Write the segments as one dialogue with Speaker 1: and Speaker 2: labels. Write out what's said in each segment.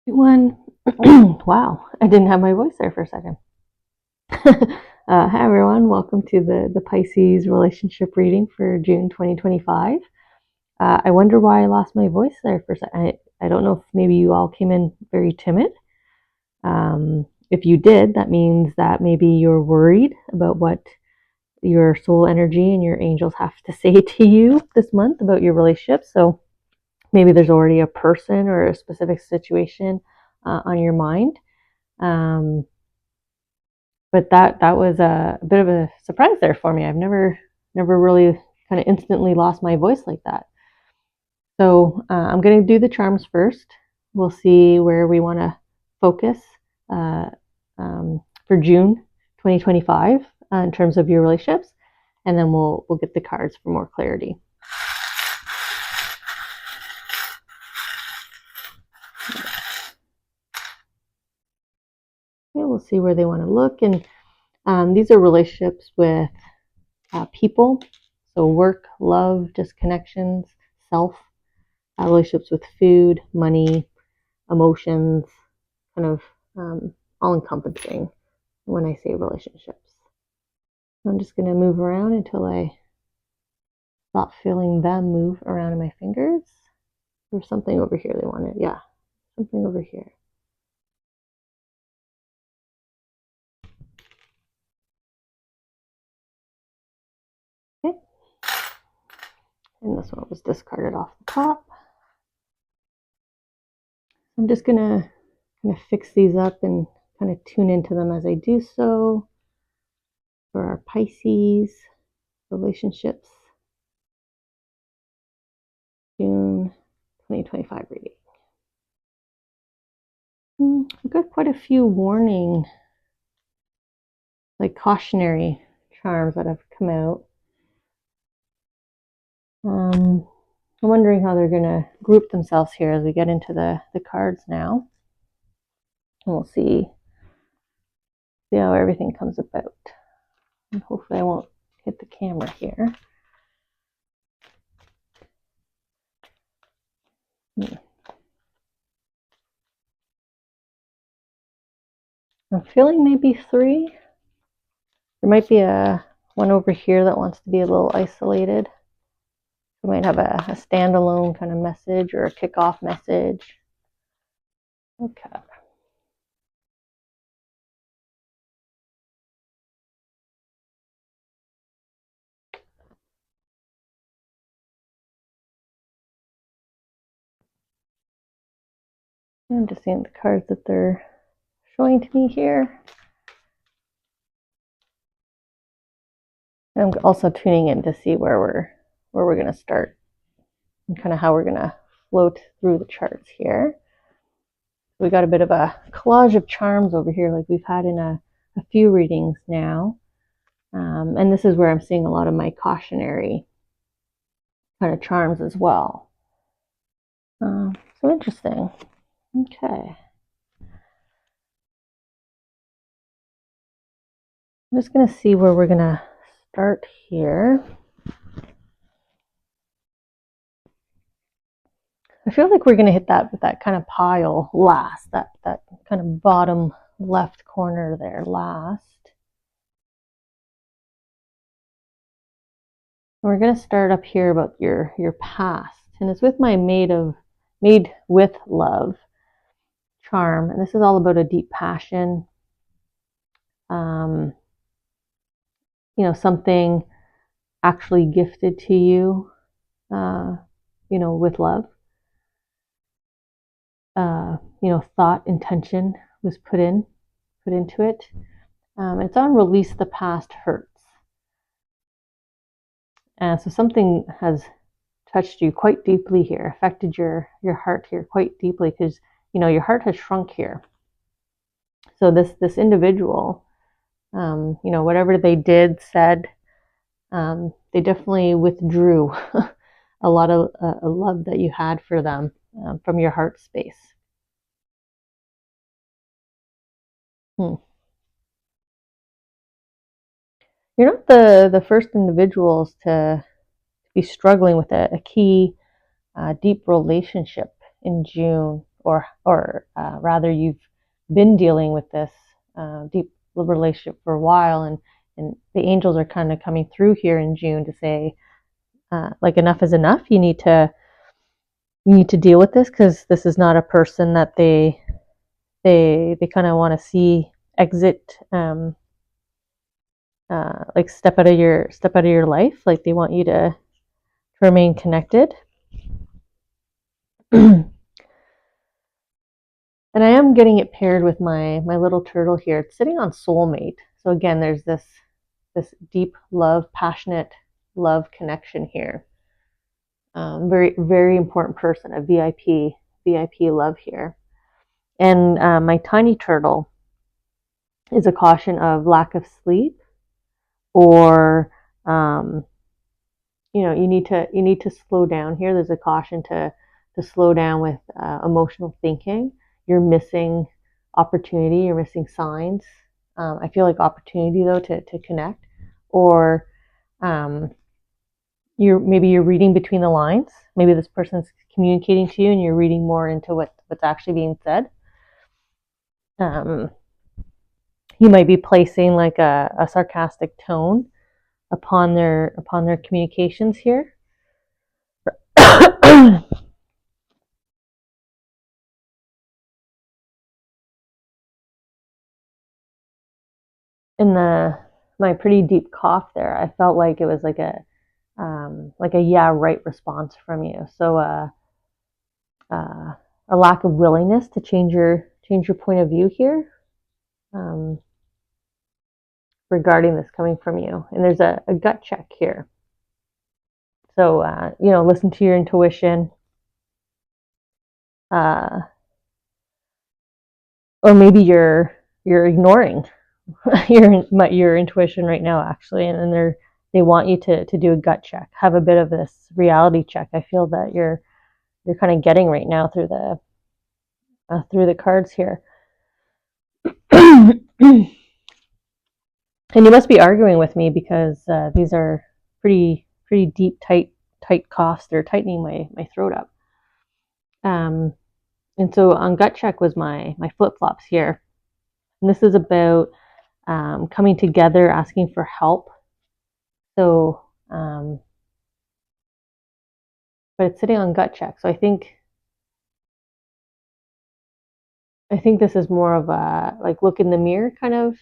Speaker 1: Everyone, wow, I didn't have my voice there for a second. Hi everyone, welcome to the Pisces relationship reading for June 2025. I wonder why I lost my voice there for a second. I don't know if maybe you all came in very timid. If you did, that means that maybe you're worried about what your soul energy and your angels have to say to you this month about your relationship. So maybe there's already a person or a specific situation on your mind. But that was a bit of a surprise there for me. I've never really kind of instantly lost my voice like that. So I'm going to do the charms first. We'll see where we want to focus uh, for June 2025 in terms of your relationships, and then we'll get the cards for more clarity. Okay, we'll see where they want to look, and these are relationships with people, so work, love, disconnections, self, relationships with food, money, emotions, kind of all encompassing when I say relationships. I'm just going to move around until I stop feeling them move around in my fingers. There's something over here they wanted. Yeah, something over here. Okay. And this one was discarded off the top. I'm just going to kind of fix these up and kind of tune into them as I do so. For our Pisces relationships, June 2025 reading. I've got quite a few warning, like cautionary charms that have come out. I'm wondering how they're going to group themselves here as we get into the cards now. And we'll see how everything comes about. And hopefully I won't hit the camera here. I'm feeling maybe 3. There might be one over here that wants to be a little isolated. We might have a standalone kind of message or a kickoff message. Okay. I'm just seeing the cards that they're showing to me here. I'm also tuning in to see where we're going to start and kind of how we're going to float through the charts here. We got a bit of a collage of charms over here, like we've had in a few readings now. And this is where I'm seeing a lot of my cautionary kind of charms as well. So interesting. Okay. I'm just going to see where we're going to start here. I feel like we're going to hit that with that kind of pile last, that kind of bottom left corner there last. We're going to start up here about your past, and it's with my made with love charm, and this is all about a deep passion. Something actually gifted to you, with love. Thought, intention was put into it. It's on release the past hurts. So something has touched you quite deeply here, affected your heart here quite deeply, because your heart has shrunk here. So this individual, whatever they did, said, they definitely withdrew a lot of love that you had for them from your heart space. You're not the first individuals to be struggling with a key deep relationship in June or rather you've been dealing with this deep relationship for a while, and the angels are kind of coming through here in June to say, like, enough is enough. You need to deal with this, because this is not a person that they kind of want to see exit, like step out of your life. Like, they want you to remain connected. And I am getting it paired with my little turtle here. It's sitting on soulmate. So again, there's this deep love, passionate love connection here. Very, very important person, a VIP love here. And my tiny turtle is a caution of lack of sleep, or you need to slow down here. There's a caution to slow down with emotional thinking. You're missing opportunity. You're missing signs. I feel like opportunity, though, to connect, or you're reading between the lines. Maybe this person's communicating to you, and you're reading more into what's actually being said. You might be placing like a sarcastic tone upon their communications here. In my pretty deep cough there, I felt like it was like a yeah, right response from you. So a lack of willingness to change your point of view here, regarding this coming from you. And there's a gut check here. So listen to your intuition, or maybe you're ignoring your intuition right now, actually, and they want you to do a gut check, have a bit of this reality check. I feel that you're kind of getting right now through the cards here. And you must be arguing with me, because these are pretty deep, tight coughs. They're tightening my throat up. And so on gut check was my flip-flops here. And this is about coming together, asking for help. So, but it's sitting on gut check. So I think this is more of a like look in the mirror kind of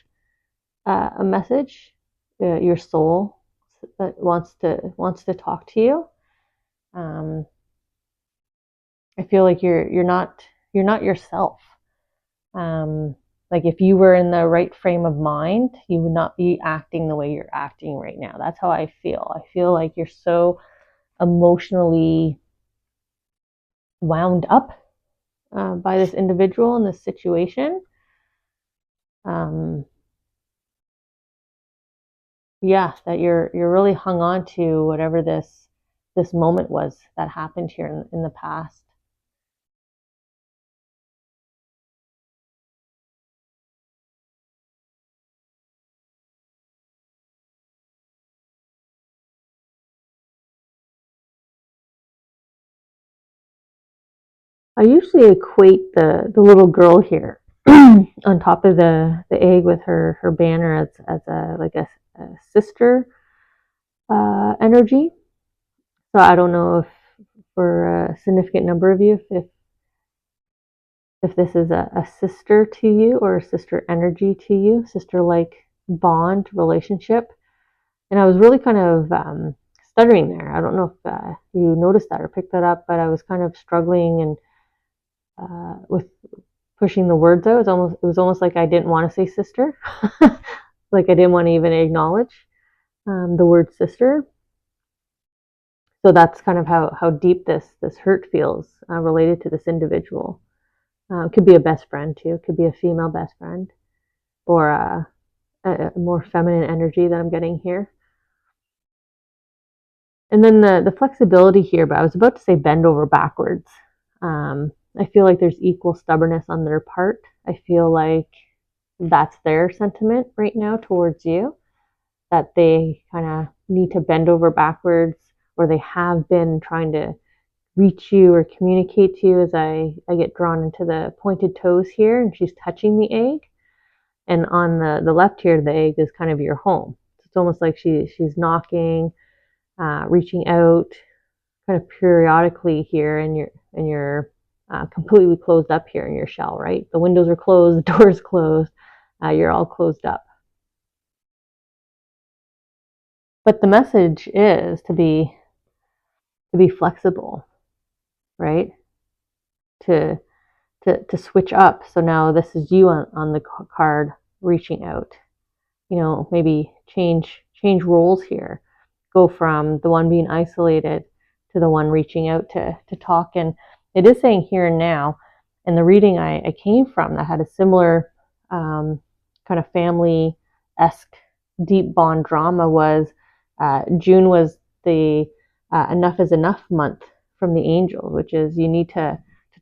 Speaker 1: a message. Your soul that wants to talk to you. I feel like you're not yourself. Like, if you were in the right frame of mind, you would not be acting the way you're acting right now. That's how I feel. I feel like you're so emotionally wound up by this individual in this situation. Yeah, that you're really hung on to whatever this moment was that happened here in the past. I usually equate the little girl here on top of the egg with her banner as a sister energy. So I don't know if for a significant number of you, if this is a sister to you, or a sister energy to you, sister like bond relationship. And I was really kind of stuttering there. I don't know if you noticed that or picked that up, but I was kind of struggling and with pushing the words out. It was almost like I didn't want to say sister, like I didn't want to even acknowledge the word sister. So that's kind of how deep this hurt feels related to this individual. It could be a best friend too. It could be a female best friend, or a more feminine energy that I'm getting here. And then the flexibility here, but I was about to say bend over backwards. I feel like there's equal stubbornness on their part. I feel like that's their sentiment right now towards you, that they kind of need to bend over backwards, or they have been trying to reach you or communicate to you as I get drawn into the pointed toes here, and she's touching the egg. And on the left here, the egg is kind of your home. It's almost like she's knocking, reaching out, kind of periodically here, and you're completely closed up here in your shell, right? The windows are closed, the door's closed, you're all closed up. But the message is to be flexible, right? To switch up. So now this is you on the card reaching out. Maybe change roles here. Go from the one being isolated to the one reaching out to talk. And it is saying here and now. And the reading I came from that had a similar kind of family-esque deep bond drama was June was the enough is enough month from the angels, which is you need to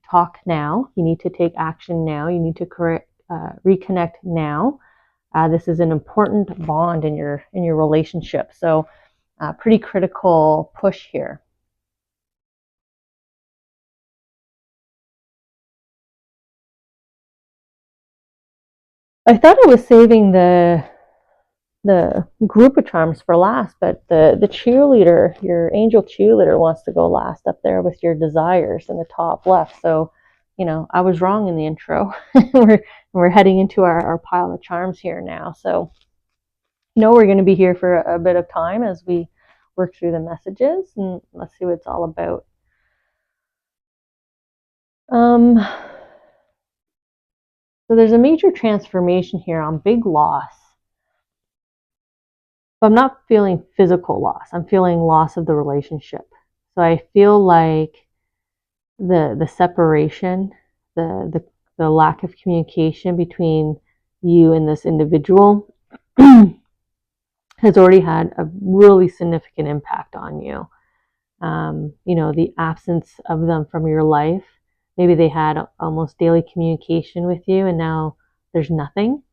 Speaker 1: talk now, you need to take action now, you need to reconnect now. This is an important bond in your relationship, so pretty critical push here. I thought I was saving the group of charms for last, but the cheerleader, your angel cheerleader, wants to go last up there with your desires in the top left. So, I was wrong in the intro. we're heading into our pile of charms here now. So, we're going to be here for a bit of time as we work through the messages, and let's see what it's all about. So there's a major transformation here on big loss. But I'm not feeling physical loss. I'm feeling loss of the relationship. So I feel like the separation, the lack of communication between you and this individual has already had a really significant impact on you. The absence of them from your life. Maybe they had almost daily communication with you, and now there's nothing.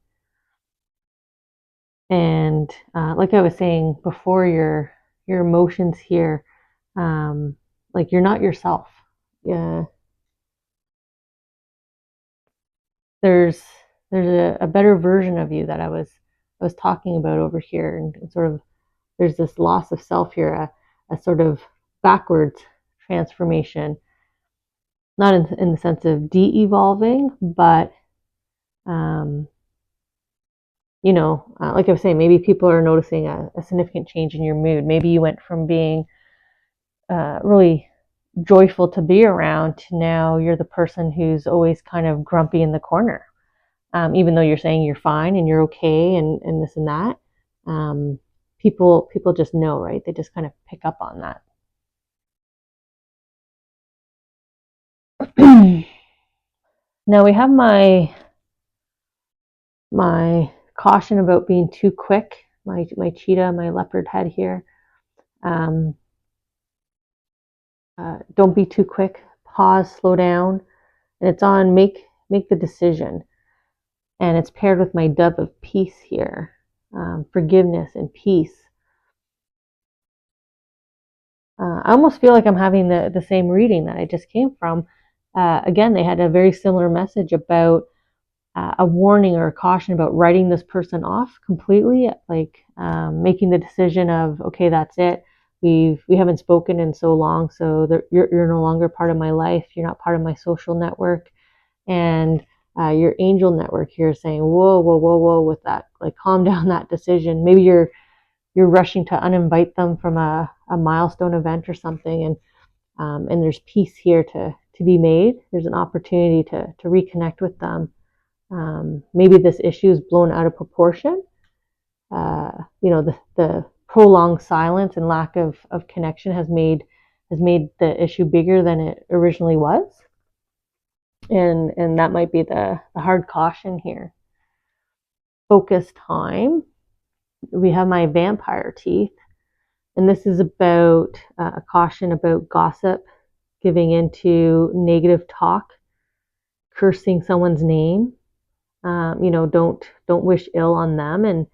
Speaker 1: And like I was saying before, your emotions here, like you're not yourself. Yeah, there's a better version of you that I was talking about over here, and sort of there's this loss of self here, a sort of backwards transformation, not in the sense of de-evolving, but like I was saying, maybe people are noticing a significant change in your mood. Maybe you went from being really joyful to be around to now you're the person who's always kind of grumpy in the corner. Even though you're saying you're fine and you're okay and this and that, people just know, right? They just kind of pick up on that. Now we have my caution about being too quick. My cheetah, my leopard head here. Don't be too quick. Pause, slow down, and it's on make the decision. And it's paired with my dove of peace here, forgiveness and peace. I almost feel like I'm having the same reading that I just came from. Again, they had a very similar message about a warning or a caution about writing this person off completely, like making the decision of, okay, that's it. We haven't spoken in so long, so you're no longer part of my life. You're not part of my social network, and your angel network here is saying, whoa, with that, like calm down that decision. Maybe you're rushing to uninvite them from a milestone event or something, and there's peace here to be made. There's an opportunity to reconnect with them. Maybe this issue is blown out of proportion. The prolonged silence and lack of connection has made the issue bigger than it originally was. And that might be the hard caution here. Focus time. We have my vampire teeth. And this is about a caution about gossip, giving into negative talk, cursing someone's name. Don't wish ill on them, and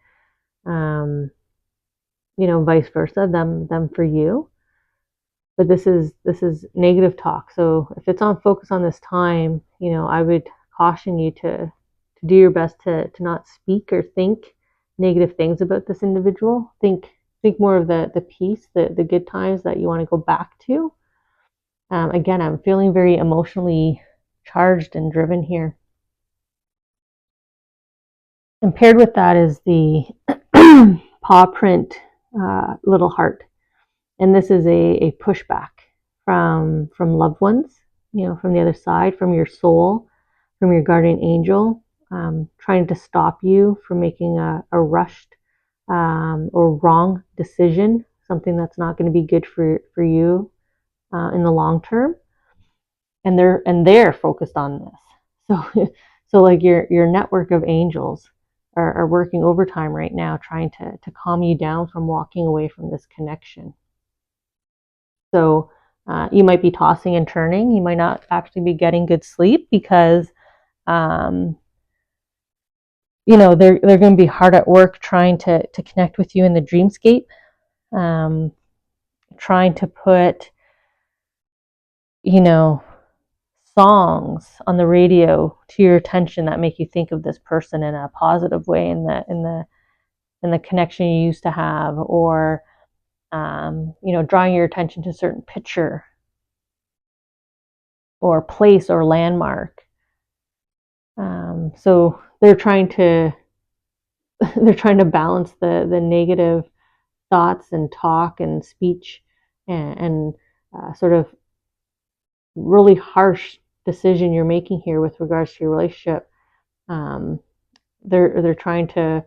Speaker 1: vice versa, them for you. but this is negative talk. So if it's on focus on this time, I would caution you to do your best to not speak or think negative things about this individual. Think more of the peace, the good times that you want to go back to. Again, I'm feeling very emotionally charged and driven here. And paired with that is the paw print little heart. And this is a pushback from loved ones, from the other side, from your soul, from your guardian angel, trying to stop you from making a rushed or wrong decision, something that's not going to be good for you in the long term. And they're focused on this. So like your network of angels are working overtime right now, trying to calm you down from walking away from this connection. So you might be tossing and turning. You might not actually be getting good sleep because, they're going to be hard at work trying to connect with you in the dreamscape, trying to put, songs on the radio to your attention that make you think of this person in a positive way, in the connection you used to have, or drawing your attention to a certain picture or place or landmark. So they're trying to balance the negative thoughts and talk and speech and sort of really harsh decision you're making here with regards to your relationship. They're trying to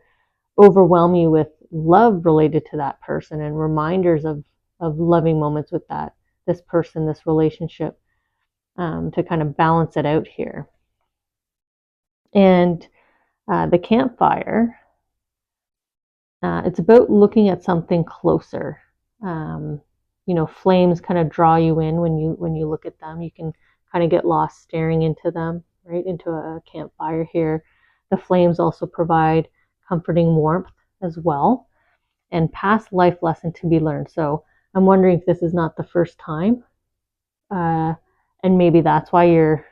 Speaker 1: overwhelm you with love related to that person and reminders of loving moments with this person, this relationship, to kind of balance it out here. And the campfire, it's about looking at something closer. Flames kind of draw you in when you look at them. You can kind of get lost staring into them, right, into a campfire here. The flames also provide comforting warmth as well, and past life lesson to be learned. So I'm wondering if this is not the first time, and maybe that's why you're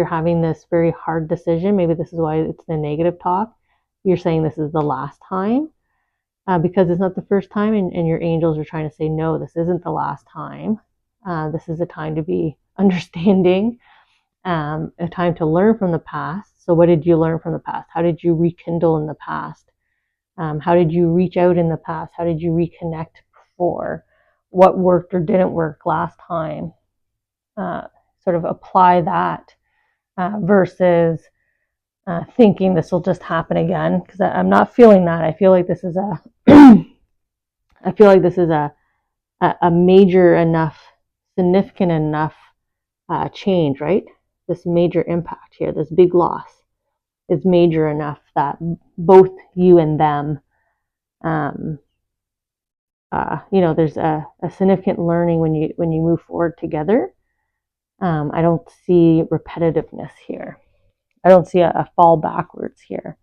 Speaker 1: having this very hard decision. Maybe this is why it's the negative talk. You're saying this is the last time. Because it's not the first time, and your angels are trying to say, no, this isn't the last time. This is a time to be understanding, a time to learn from the past. So what did you learn from the past? How did you rekindle in the past? How did you reach out in the past? How did you reconnect before? What worked or didn't work last time? Sort of apply that versus thinking this will just happen again, because I'm not feeling that. I feel like this is a major enough, significant enough change, right? This major impact here, this big loss is major enough that both you and them, there's a significant learning when you move forward together. I don't see repetitiveness here. I don't see a fall backwards here.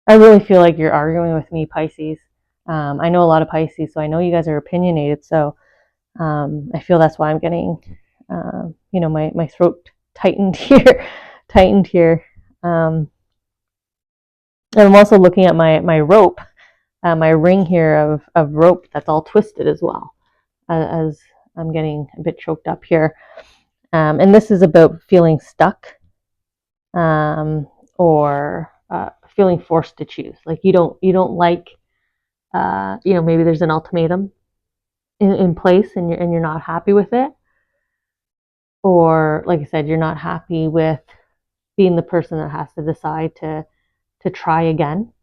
Speaker 1: I really feel like you're arguing with me, Pisces. I know a lot of Pisces, so I know you guys are opinionated. So I feel that's why I'm getting, my throat tightened here. And I'm also looking at my rope, my ring here of rope that's all twisted as well, as I'm getting a bit choked up here. And this is about feeling stuck, or feeling forced to choose. Like you don't like, maybe there's an ultimatum in place, and you're not happy with it, or like I said, you're not happy with being the person that has to decide to try again.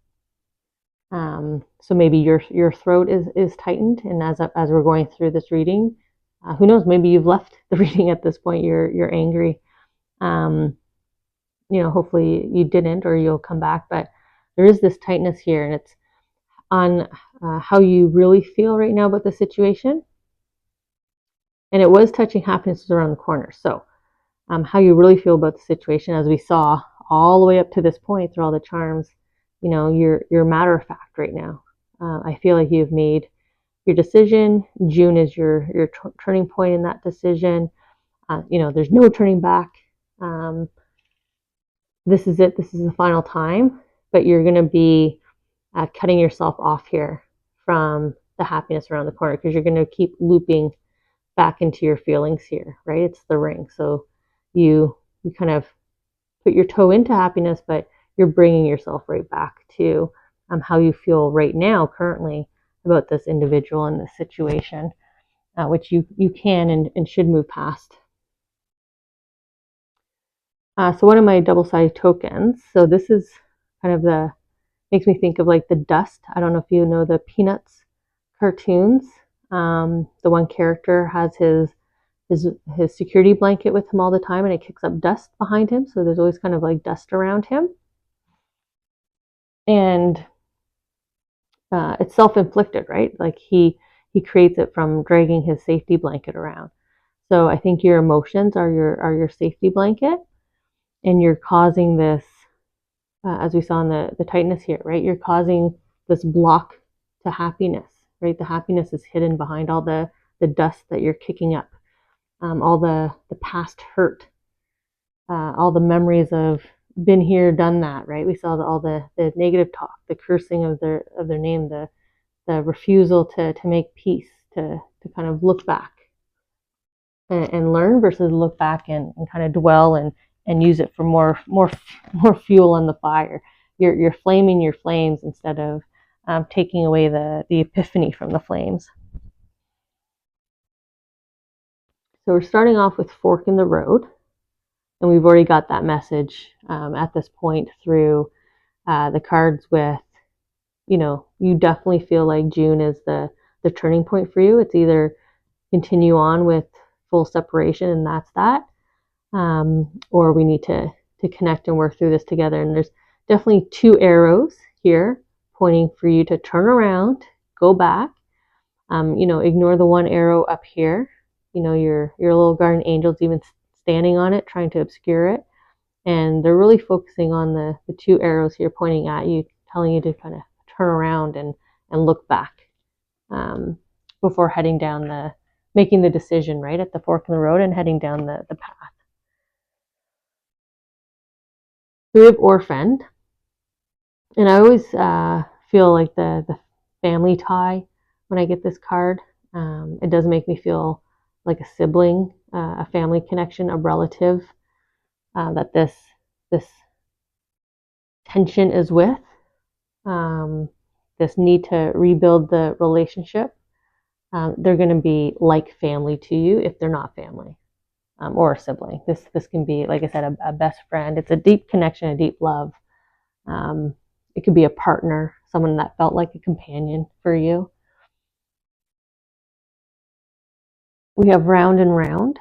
Speaker 1: So maybe your throat is tightened, and as we're going through this reading, who knows? Maybe you've left the reading at this point. You're angry. Hopefully you didn't, or you'll come back. But there is this tightness here, and it's on how you really feel right now about the situation. And it was touching happiness around the corner. So how you really feel about the situation, as we saw all the way up to this point through all the charms, you're matter of fact right now. I feel like you've made your decision. June is your turning point in that decision. There's no turning back. This is it. This is the final time. But you're going to be cutting yourself off here from the happiness around the corner, because you're going to keep looping back into your feelings here, right? It's the ring. So you kind of put your toe into happiness, but you're bringing yourself right back to how you feel right now, currently, about this individual and this situation, which you can and should move past. So one of my double-sided tokens, so this is kind of makes me think of like the dust. I don't know if you know the Peanuts cartoons. The one character has his security blanket with him all the time, and it kicks up dust behind him. So there's always kind of like dust around him. And it's self-inflicted, right? Like he creates it from dragging his safety blanket around. So I think your emotions are your safety blanket, and you're causing this, as we saw in the tightness here, right? You're causing this block to happiness, right? The happiness is hidden behind all the dust that you're kicking up, all the past hurt, all the memories of been here, done that, right? We saw all the negative talk, the cursing of their name, the refusal to make peace, to kind of look back and learn, versus look back and kind of dwell and use it for more fuel on the fire. You're flaming your flames instead of taking away the epiphany from the flames. So we're starting off with fork in the road, and we've already got that message at this point through the cards with, you definitely feel like June is the turning point for you. It's either continue on with full separation, and that's that, or we need to connect and work through this together. And there's definitely two arrows here pointing for you to turn around, go back. Ignore the one arrow up here. Your little guardian angel's even standing on it, trying to obscure it. And they're really focusing on the two arrows here pointing at you, telling you to kind of turn around and look back before heading down making the decision, right, at the fork in the road and heading down the path. So we have orphaned. And I always feel like the family tie when I get this card. It does make me feel like a sibling, a family connection, a relative that this tension is with. This need to rebuild the relationship. They're going to be like family to you if they're not family, or a sibling. This can be, like I said, a best friend. It's a deep connection, a deep love. It could be a partner, someone that felt like a companion for you. We have round and round,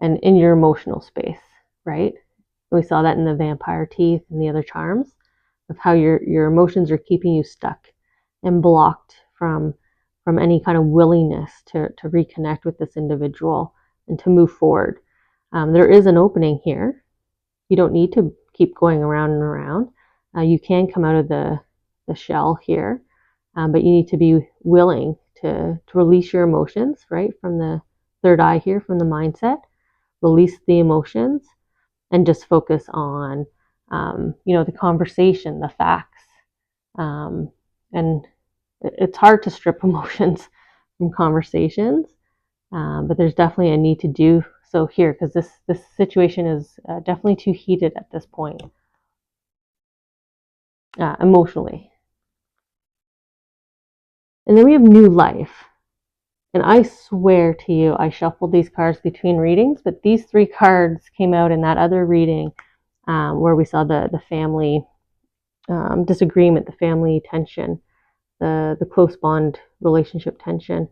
Speaker 1: and in your emotional space, right? We saw that in the vampire teeth and the other charms, of how your emotions are keeping you stuck and blocked from any kind of willingness to reconnect with this individual and to move forward. There is an opening here. You don't need to keep going around and around. You can come out of the shell here, but you need to be willing to release your emotions, right? From the third eye here, from the mindset, release the emotions and just focus on, the conversation, the facts. And it's hard to strip emotions from conversations, but there's definitely a need to do so here, because this situation is definitely too heated at this point, emotionally. And then we have new life. And I swear to you, I shuffled these cards between readings, but these three cards came out in that other reading where we saw the family disagreement, the family tension, the close bond relationship tension.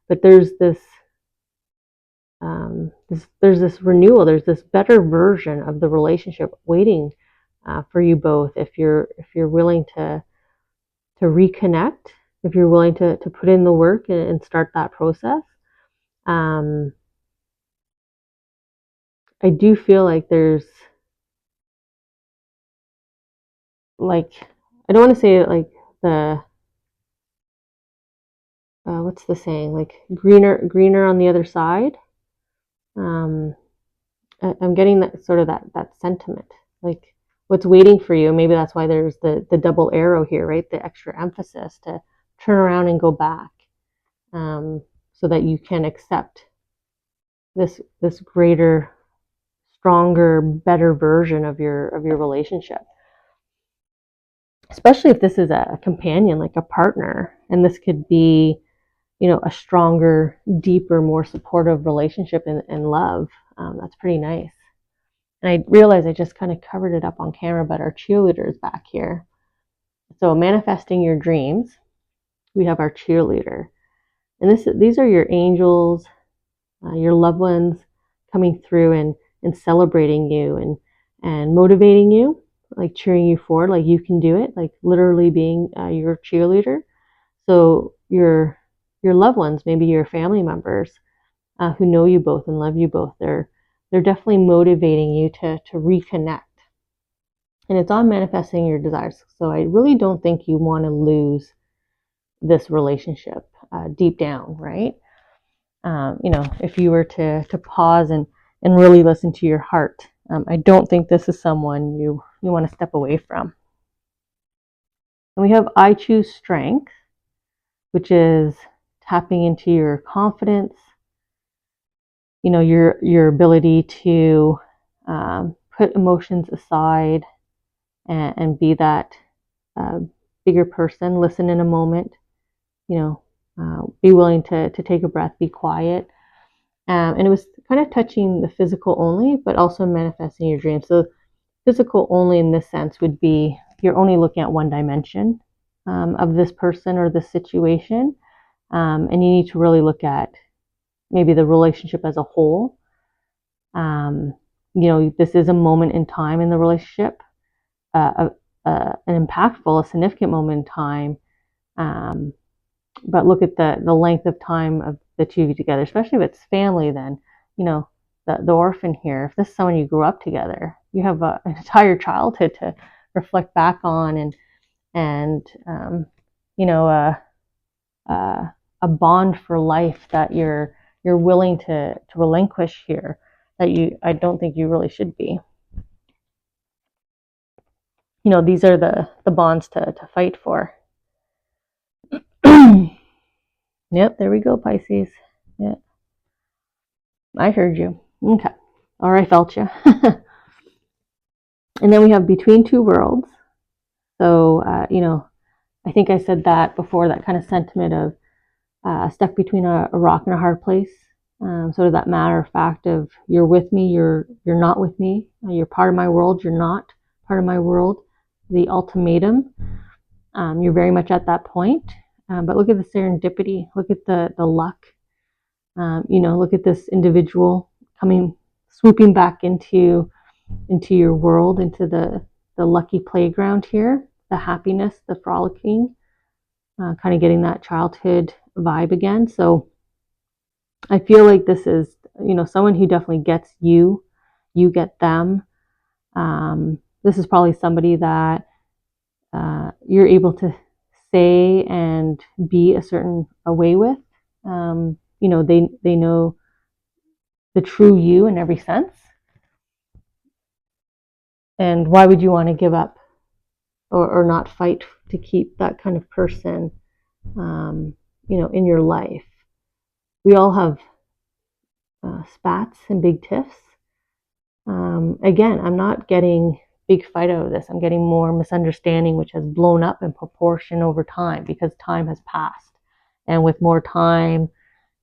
Speaker 1: But there's this renewal. There's this better version of the relationship waiting for you both, if you're willing to reconnect, if you're willing to put in the work and start that process. I do feel like there's, like, I don't want to say it like what's the saying? Like greener on the other side. Um, I'm getting that sort of that sentiment, like what's waiting for you. Maybe that's why there's the double arrow here, right? The extra emphasis to turn around and go back, so that you can accept this greater, stronger, better version of your relationship. Especially if this is a companion, like a partner, and this could be, a stronger, deeper, more supportive relationship and love. That's pretty nice. And I realized I just kind of covered it up on camera, but our cheerleader is back here. So manifesting your dreams, we have our cheerleader. And these are your angels, your loved ones coming through and celebrating you and motivating you, like cheering you forward, like you can do it, like literally being your cheerleader. So your loved ones, maybe your family members, who know you both and love you both, they're definitely motivating you to reconnect. And it's on manifesting your desires. So I really don't think you want to lose this relationship deep down, right? If you were to pause and really listen to your heart, I don't think this is someone you want to step away from. And we have I choose strength, which is tapping into your confidence, your ability to put emotions aside and be that uh, bigger person, listen in a moment, be willing to take a breath, be quiet. And it was kind of touching the physical only, but also manifesting your dreams. So physical only in this sense would be you're only looking at one dimension of this person or this situation. And you need to really look at maybe the relationship as a whole. This is a moment in time in the relationship, an impactful, a significant moment in time. But look at the length of time of the two together, especially if it's family. Then, the orphan here. If this is someone you grew up together, you have an entire childhood to reflect back on, and a bond for life that you're willing to relinquish here. I don't think you really should be. These are the bonds to fight for. Yep, there we go, Pisces. Yeah, I heard you. Okay, or I felt you. And then we have between two worlds. So, I think I said that before, that kind of sentiment of stuck between a rock and a hard place. Sort of that matter of fact of you're with me, you're not with me. You're part of my world, you're not part of my world. The ultimatum. You're very much at that point. But look at the serendipity. Look at the luck. Look at this individual swooping back into your world, into the lucky playground here, the happiness, the frolicking, kind of getting that childhood vibe again. So I feel like this is, someone who definitely gets you, you get them. This is probably somebody that you're able to say and be a certain way with. They know the true you in every sense. And why would you want to give up or not fight to keep that kind of person, in your life? We all have spats and big tiffs. Again, I'm not getting big fight out of this. I'm getting more misunderstanding, which has blown up in proportion over time because time has passed. And with more time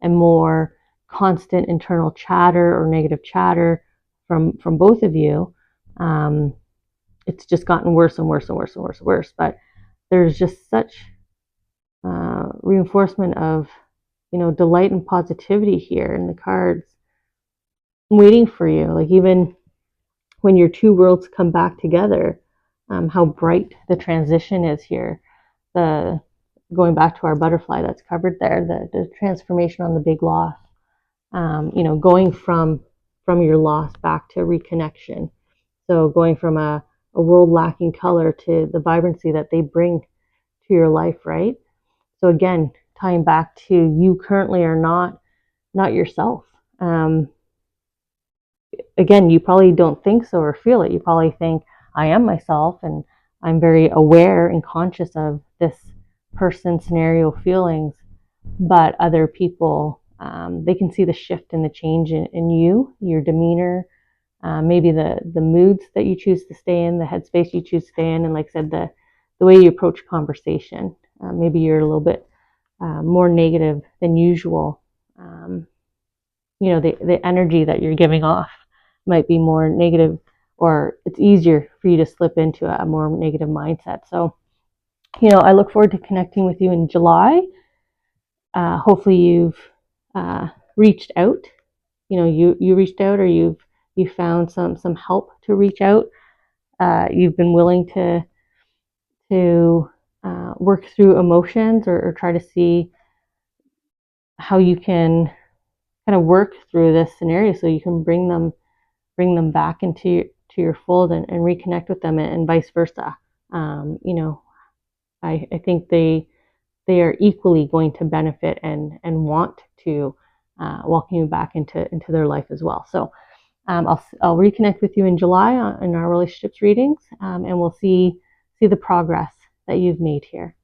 Speaker 1: and more constant internal chatter or negative chatter from both of you, it's just gotten worse and worse and worse and worse and worse. But there's just such reinforcement of, delight and positivity here in the cards waiting for you. Like even when your two worlds come back together, how bright the transition is here. The going back to our butterfly that's covered there, the transformation on the big loss. Going from your loss back to reconnection. So going from a world lacking color to the vibrancy that they bring to your life, right? So again, tying back to you currently are not yourself. Again, you probably don't think so or feel it. You probably think, I am myself and I'm very aware and conscious of this person, scenario, feelings. But other people, they can see the shift and the change in you, your demeanor, maybe the moods that you choose to stay in, the headspace you choose to stay in, and like I said, the way you approach conversation. Maybe you're a little bit more negative than usual. The energy that you're giving off might be more negative, or it's easier for you to slip into a more negative mindset. So, I look forward to connecting with you in July. Hopefully you've reached out. You reached out, or you found some help to reach out. You've been willing to work through emotions, or try to see how you can kind of work through this scenario so you can bring them back into your fold, and reconnect with them, and vice versa. I think they are equally going to benefit and want to welcome you back into their life as well. So I'll reconnect with you in July in our relationships readings, and we'll see the progress that you've made here.